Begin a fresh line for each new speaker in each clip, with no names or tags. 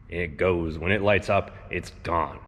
and it goes. When it lights up, it's gone.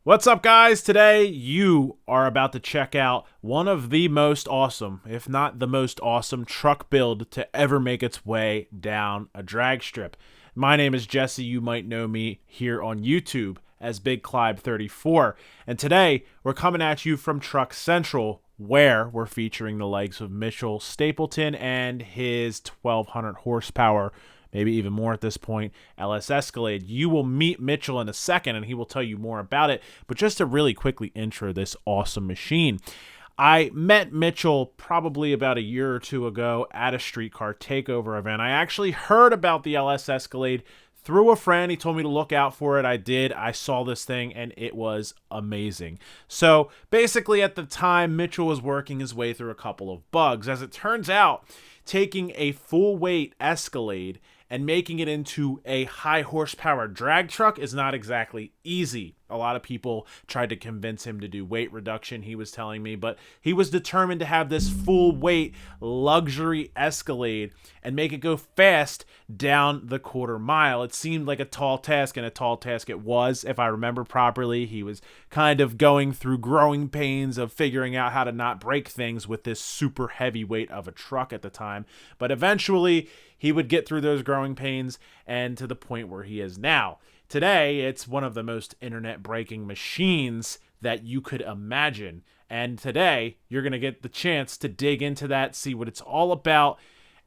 What's up, guys? Today you are about to check out one of the most awesome, if not the most awesome, truck build to ever make its way down a drag strip. My name is Jesse. You might know me here on YouTube as BigClyde34, and today we're coming at you from Truck Central, where we're featuring the likes of Mitchell Stapleton and his 1200 horsepower, maybe even more at this point, LSXcalade. You will meet Mitchell in a second, and he will tell you more about it. But just to really quickly intro this awesome machine, I met Mitchell probably about a year or two ago at a streetcar takeover event. I actually heard about the LSXcalade through a friend. He told me to look out for it. I did. I saw this thing, and it was amazing. So basically, at the time, Mitchell was working his way through a couple of bugs. As it turns out, taking a full weight Escalade and making it into a high horsepower drag truck is not exactly easy. A lot of people tried to convince him to do weight reduction, he was telling me, but he was determined to have this full weight luxury Escalade and make it go fast down the quarter mile. It seemed like a tall task, and a tall task it was, if I remember properly. He was kind of going through growing pains of figuring out how to not break things with this super heavy weight of a truck at the time, but eventually he would get through those growing pains and to the point where he is now. Today, it's one of the most internet-breaking machines that you could imagine. And today, you're going to get the chance to dig into that, see what it's all about,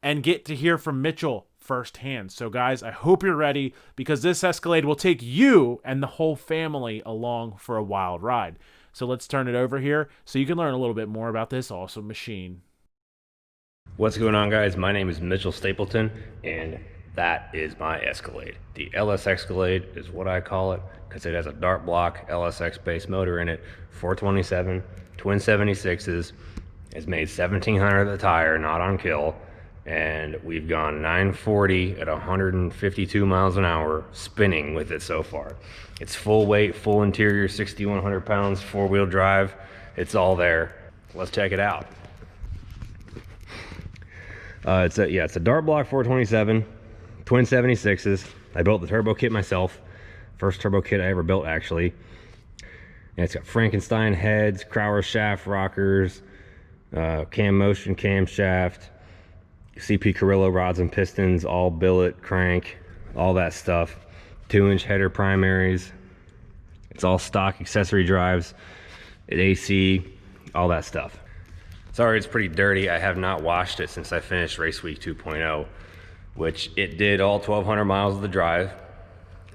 and get to hear from Mitchell firsthand. So, guys, I hope you're ready, because this Escalade will take you and the whole family along for a wild ride. So let's turn it over here so you can learn a little bit more about this awesome machine.
What's going on, guys? My name is Mitchell Stapleton, and that is my Escalade. The LSXcalade is what I call it because it has a dart block LSX base motor in it, 427, twin 76s. It's made 1700 of the tire, not on kill, and we've gone 940 at 152 miles an hour spinning with it so far. It's full weight, full interior, 6,100 pounds, four-wheel drive. It's all there. Let's check it out. It's a dart block 427, twin 76s. I built the turbo kit myself. First turbo kit I ever built, actually. And it's got Frankenstein heads, Crowler shaft rockers, cam motion camshaft, CP Carrillo rods and pistons, all billet, crank, all that stuff. 2-inch header primaries. It's all stock accessory drives, AC, all that stuff. Sorry, it's pretty dirty. I have not washed it since I finished Race Week 2.0, which it did all 1,200 miles of the drive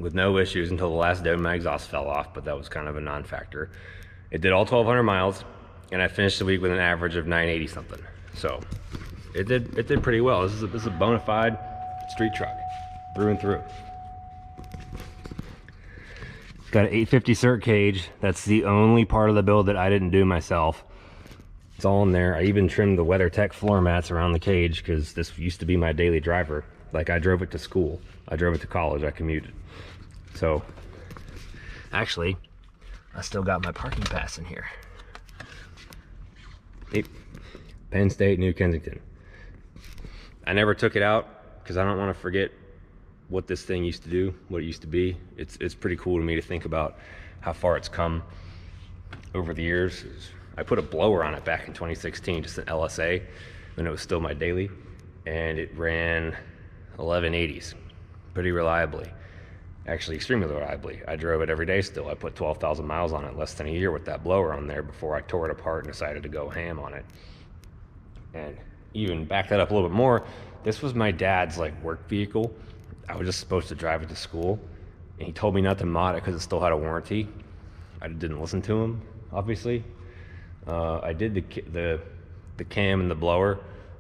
with no issues until the last day my exhaust fell off, but that was kind of a non-factor. It did all 1,200 miles, and I finished the week with an average of 980 something. So it did pretty well. This is a bona fide street truck, through and through. It's got an 850 cert cage. That's the only part of the build that I didn't do myself. It's all in there. I even trimmed the WeatherTech floor mats around the cage because this used to be my daily driver. Like, I drove it to school. I drove it to college. I commuted. So, actually, I still got my parking pass in here. Yep. Penn State, New Kensington. I never took it out because I don't want to forget what this thing used to do, what it used to be. It's pretty cool to me to think about how far it's come over the years. I put a blower on it back in 2016, just an LSA, when it was still my daily, and it ran 1180s pretty reliably, actually extremely reliably. I drove it every day still. I put 12,000 miles on it less than a year with that blower on there before I tore it apart and decided to go ham on it. And even back that up a little bit more, this was my dad's like work vehicle. I was just supposed to drive it to school, and he told me not to mod it because it still had a warranty. I didn't listen to him, obviously. I did the cam and the blower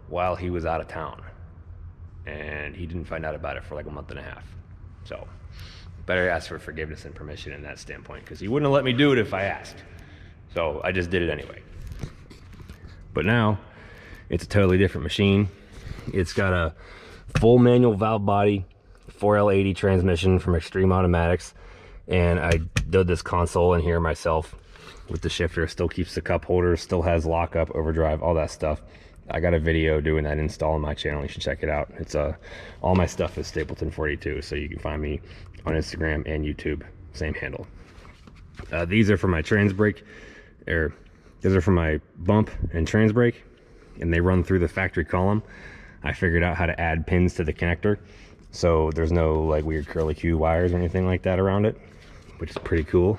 while he was out of town, and he didn't find out about it for like a month and a half. So better ask for forgiveness and permission in that standpoint, because he wouldn't have let me do it if I asked. So I just did it anyway. But now it's a totally different machine. It's got a full manual valve body, 4L80 transmission from Extreme Automatics, and I did this console in here myself with the shifter. Still keeps the cup holder, still has lockup, overdrive, all that stuff. I got a video doing that install on my channel. You should check it out. It's all my stuff is Stapleton42, so you can find me on Instagram and YouTube, same handle. These are for my trans brake, or these are for my bump and trans brake, and they run through the factory column. I figured out how to add pins to the connector, so there's no like weird curly Q wires or anything like that around it, which is pretty cool.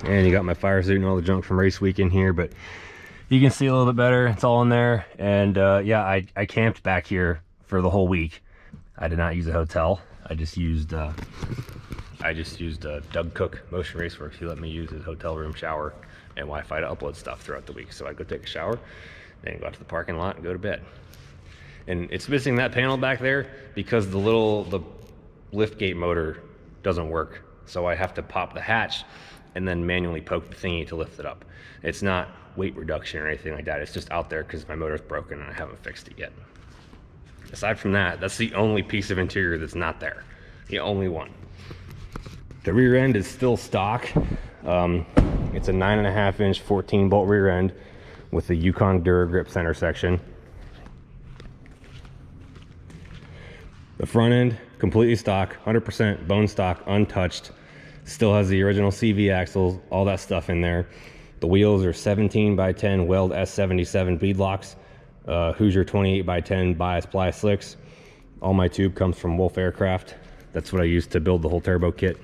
And you got my fire suit and all the junk from race week in here, but you can see a little bit better. It's all in there. And yeah, I camped back here for the whole week. I did not use a hotel. I just used Doug Cook, Motion Raceworks. He let me use his hotel room, shower, and Wi-Fi to upload stuff throughout the week. So I go take a shower, then go out to the parking lot and go to bed. And it's missing that panel back there because the lift gate motor doesn't work. So I have to pop the hatch and then manually poke the thingy to lift it up. It's not weight reduction or anything like that. It's just out there because my motor's broken and I haven't fixed it yet. Aside from that, that's the only piece of interior that's not there. The only one. The rear end is still stock. It's a 9.5 inch 14 bolt rear end with the Yukon DuraGrip center section. The front end, completely stock, 100% bone stock, untouched. Still has the original CV axles, all that stuff in there. The wheels are 17 by 10 Weld S77 beadlocks, Hoosier 28 by 10 bias ply slicks. All my tube comes from Wolf Aircraft. That's what I used to build the whole turbo kit,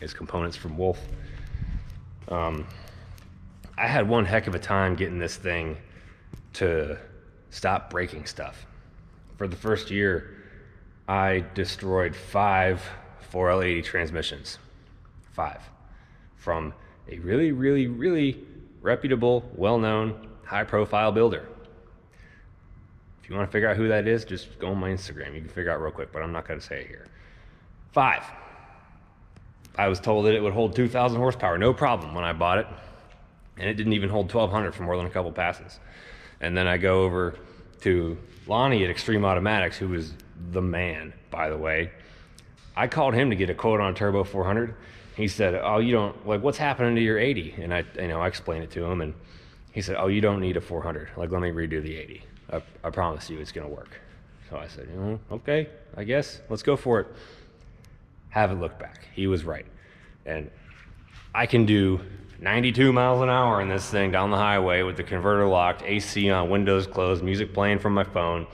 is components from Wolf. I had one heck of a time getting this thing to stop breaking stuff. For the first year, I destroyed 5 4L80 transmissions. 5 from a really, really, really reputable, well-known, high-profile builder. If you want to figure out who that is, just go on my Instagram. You can figure out real quick, but I'm not going to say it here. 5. I was told that it would hold 2,000 horsepower, no problem, when I bought it, and it didn't even hold 1,200 for more than a couple passes. And then I go over to Lonnie at Extreme Automatics, who is the man, by the way. I called him to get a quote on a Turbo 400. He said, oh, you don't, like, what's happening to your 80? And I explained it to him, and he said, oh, you don't need a 400. Like, let me redo the 80. I promise you it's gonna work. So I said, okay, I guess, let's go for it. Haven't looked back. He was right. And I can do 92 miles an hour in this thing down the highway with the converter locked, AC on, windows closed, music playing from my phone,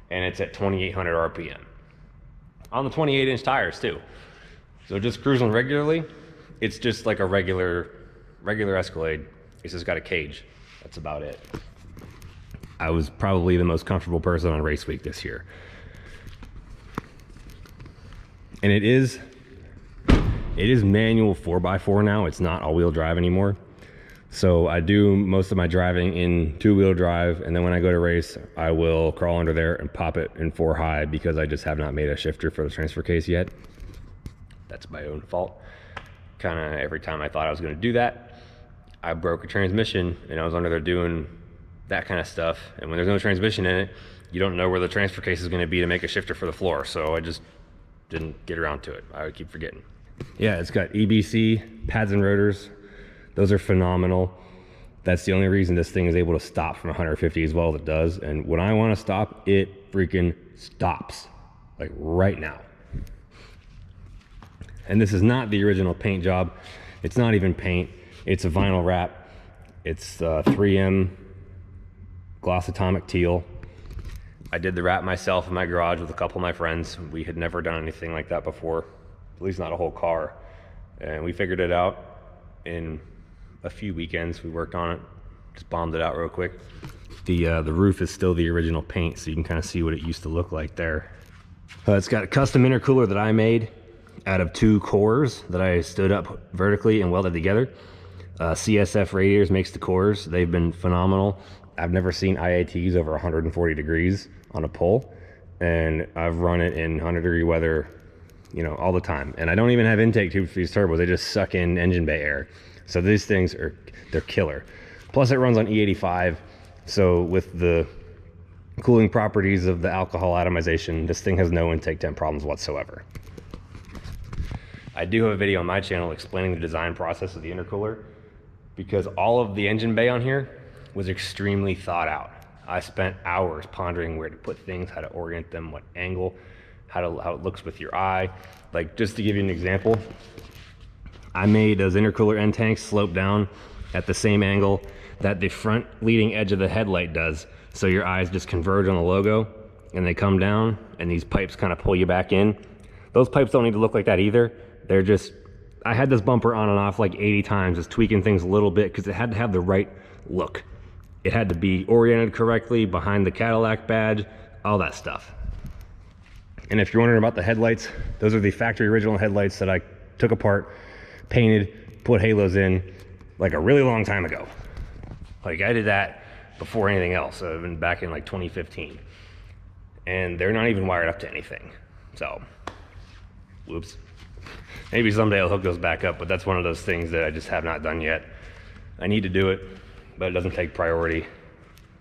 and it's at 2,800 RPM. On the 28-inch tires too. So just cruising regularly, it's just like a regular Escalade. It's just got a cage. That's about it. I was probably the most comfortable person on race week this year. And it is manual 4x4 now. It's not all-wheel drive anymore. So I do most of my driving in 2-wheel drive, and then when I go to race, I will crawl under there and pop it in 4-high because I just have not made a shifter for the transfer case yet. That's my own fault. Kind of every time I thought I was going to do that, I broke a transmission, and I was under there doing that kind of stuff. And when there's no transmission in it, you don't know where the transfer case is going to be to make a shifter for the floor. So I just didn't get around to it. I would keep forgetting. Yeah, it's got EBC, pads and rotors. Those are phenomenal. That's the only reason this thing is able to stop from 150 as well as it does. And when I want to stop, it freaking stops. Like right now. And this is not the original paint job. It's not even paint. It's a vinyl wrap. It's 3M gloss atomic teal. I did the wrap myself in my garage with a couple of my friends. We had never done anything like that before, at least not a whole car. And we figured it out in a few weekends. We worked on it, just bombed it out real quick. The roof is still the original paint, so you can kind of see what it used to look like there. It's got a custom intercooler that I made out of 2 cores that I stood up vertically and welded together. CSF Radiators makes the cores. They've been phenomenal. I've never seen IATs over 140 degrees on a pole, and I've run it in 100-degree weather, all the time. And I don't even have intake tubes for these turbos. They just suck in engine bay air. So these things they're killer. Plus it runs on E85. So with the cooling properties of the alcohol atomization, this thing has no intake temp problems whatsoever. I do have a video on my channel explaining the design process of the intercooler, because all of the engine bay on here was extremely thought out. I spent hours pondering where to put things, how to orient them, what angle, how it looks with your eye. Like, just to give you an example, I made those intercooler end tanks slope down at the same angle that the front leading edge of the headlight does. So your eyes just converge on the logo and they come down, and these pipes kind of pull you back in. Those pipes don't need to look like that either. They're just, I had this bumper on and off like 80 times, just tweaking things a little bit because it had to have the right look. It had to be oriented correctly behind the Cadillac badge, all that stuff. And if you're wondering about the headlights, those are the factory original headlights that I took apart, painted, put halos in like a really long time ago. Like, I did that before anything else. I've been back in like 2015. And they're not even wired up to anything. So, whoops. Maybe someday I'll hook those back up, but that's one of those things that I just have not done yet. I need to do it, but it doesn't take priority.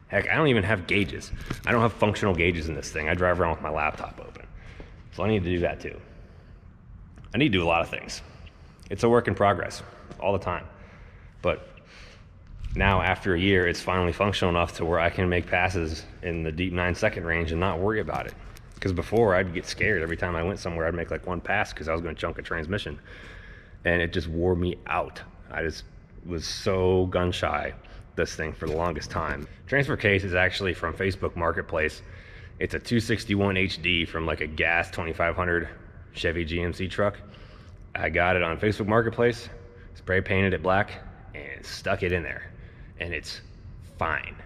Heck, I don't even have gauges. I don't have functional gauges in this thing. I drive around with my laptop open. So I need to do that too. I need to do a lot of things. It's a work in progress all the time. But now, after a year, it's finally functional enough to where I can make passes in the deep 9-second range and not worry about it. Because before, I'd get scared every time I went somewhere. I'd make like one pass because I was going to chunk a transmission. And it just wore me out. I just was so gun shy this thing for the longest time. Transfer case is actually from Facebook Marketplace. It's a 261 HD from like a gas 2500 Chevy GMC truck. I got it on Facebook Marketplace, spray painted it black, and stuck it in there. And it's fine.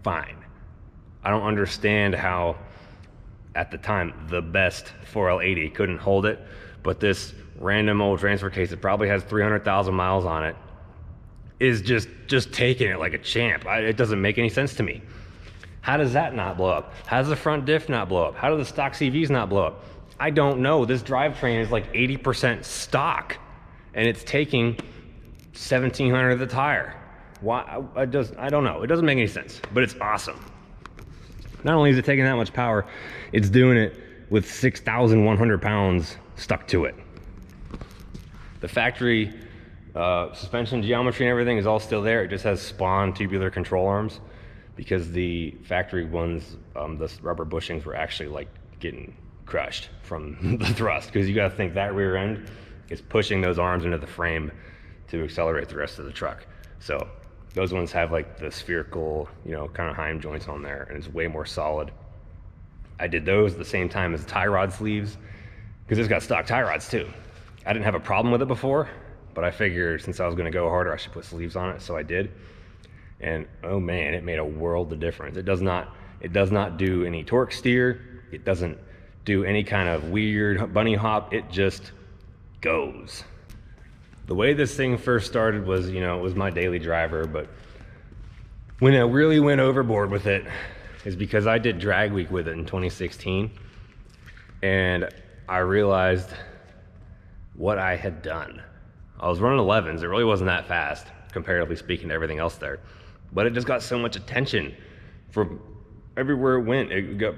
Fine. I don't understand how, at the time, the best 4L80 couldn't hold it, but this random old transfer case that probably has 300,000 miles on it is just taking it like a champ. It doesn't make any sense to me. How does that not blow up? How does the front diff not blow up? How do the stock CVs not blow up? I don't know. This drivetrain is like 80% stock, and it's taking 1,700 of the tire. Why? I don't know. It doesn't make any sense, but it's awesome. Not only is it taking that much power, it's doing it with 6,100 pounds stuck to it. The factory suspension geometry and everything is all still there. It just has spawn tubular control arms because the factory ones, the rubber bushings were actually like getting crushed from the thrust, because you got to think that rear end is pushing those arms into the frame to accelerate the rest of the truck. So those ones have like the spherical, kind of Heim joints on there, and it's way more solid. I did those at the same time as tie rod sleeves, because it's got stock tie rods too. I didn't have a problem with it before, but I figured since I was going to go harder, I should put sleeves on it, so I did. And oh man, it made a world of difference. It does not do any torque steer. It doesn't do any kind of weird bunny hop. It just goes. The way this thing first started was, it was my daily driver, but when I really went overboard with it is because I did drag week with it in 2016, and I realized what I had done. I was running 11s. It really wasn't that fast, comparatively speaking to everything else there, but it just got so much attention from everywhere it went. It got,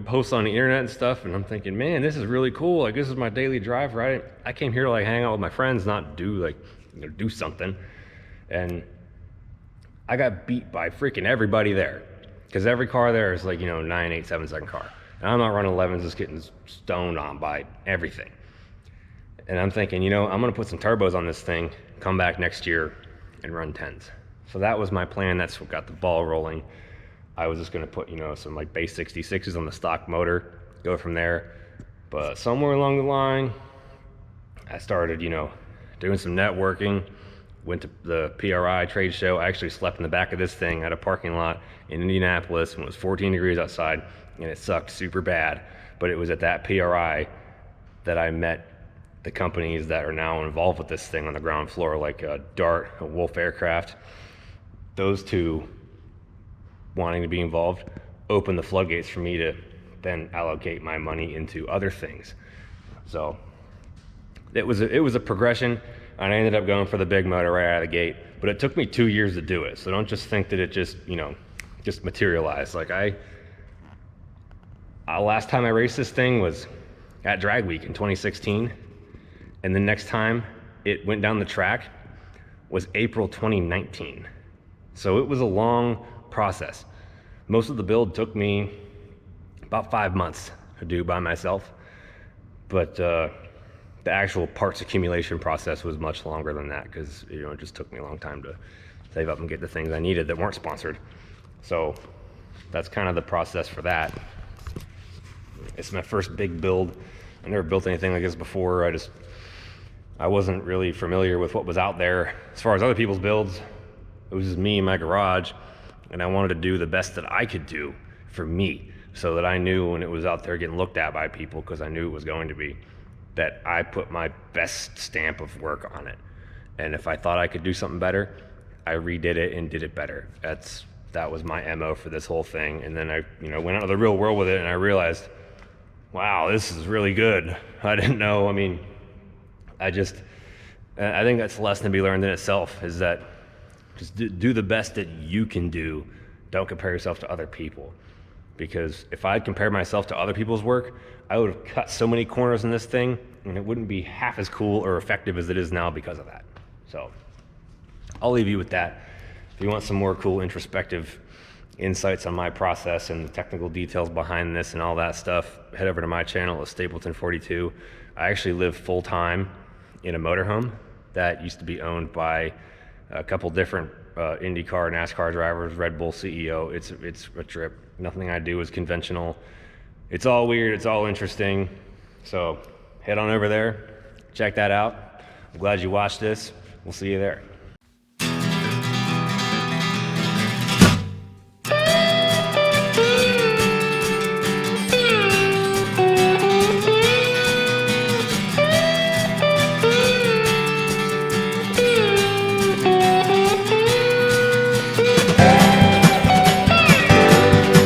posts on the internet and stuff, and I'm thinking, man, this is really cool. Like, this is my daily driver. I came here to like hang out with my friends, not do do something. And I got beat by freaking everybody there, because every car there is like 9, 8, 7-second car, and I'm not running 11s, just getting stoned on by everything. And I'm thinking, I'm gonna put some turbos on this thing, come back next year and run 10s. So that was my plan. That's what got the ball rolling. I was just gonna put, some like base 66s on the stock motor, go from there. But somewhere along the line, I started, doing some networking, went to the PRI trade show. I actually slept in the back of this thing at a parking lot in Indianapolis when it was 14 degrees outside, and it sucked super bad. But it was at that PRI that I met the companies that are now involved with this thing on the ground floor, like Dart, Wolf Aircraft. Those two wanting to be involved opened the floodgates for me to then allocate my money into other things. So it was a progression, and I ended up going for the big motor right out of the gate. But it took me 2 years to do it, so don't just think that it just materialized. Like last time I raced this thing was at Drag Week in 2016, and the next time it went down the track was April 2019. So it was a long process. Most of the build took me about 5 months to do by myself, but the actual parts accumulation process was much longer than that, because it just took me a long time to save up and get the things I needed that weren't sponsored. So that's kind of the process for that. It's my first big build. I never built anything like this before. I wasn't really familiar with what was out there as far as other people's builds. It was just me in my garage, and I wanted to do the best that I could do for me, so that I knew when it was out there getting looked at by people, because I knew it was going to be, that I put my best stamp of work on it. And if I thought I could do something better, I redid it and did it better. That was my MO for this whole thing. And then I went out to the real world with it, and I realized, wow, this is really good. I didn't know. I mean, I think that's a lesson to be learned in itself, is that just do the best that you can do. Don't compare yourself to other people. Because if I'd compared myself to other people's work, I would have cut so many corners in this thing, and it wouldn't be half as cool or effective as it is now because of that. So I'll leave you with that. If you want some more cool introspective insights on my process and the technical details behind this and all that stuff, head over to my channel at Stapleton42. I actually live full-time in a motorhome that used to be owned by a couple different IndyCar, NASCAR drivers, Red Bull CEO. It's a trip. Nothing I do is conventional. It's all weird, it's all interesting. So head on over there, check that out. I'm glad you watched this. We'll see you there.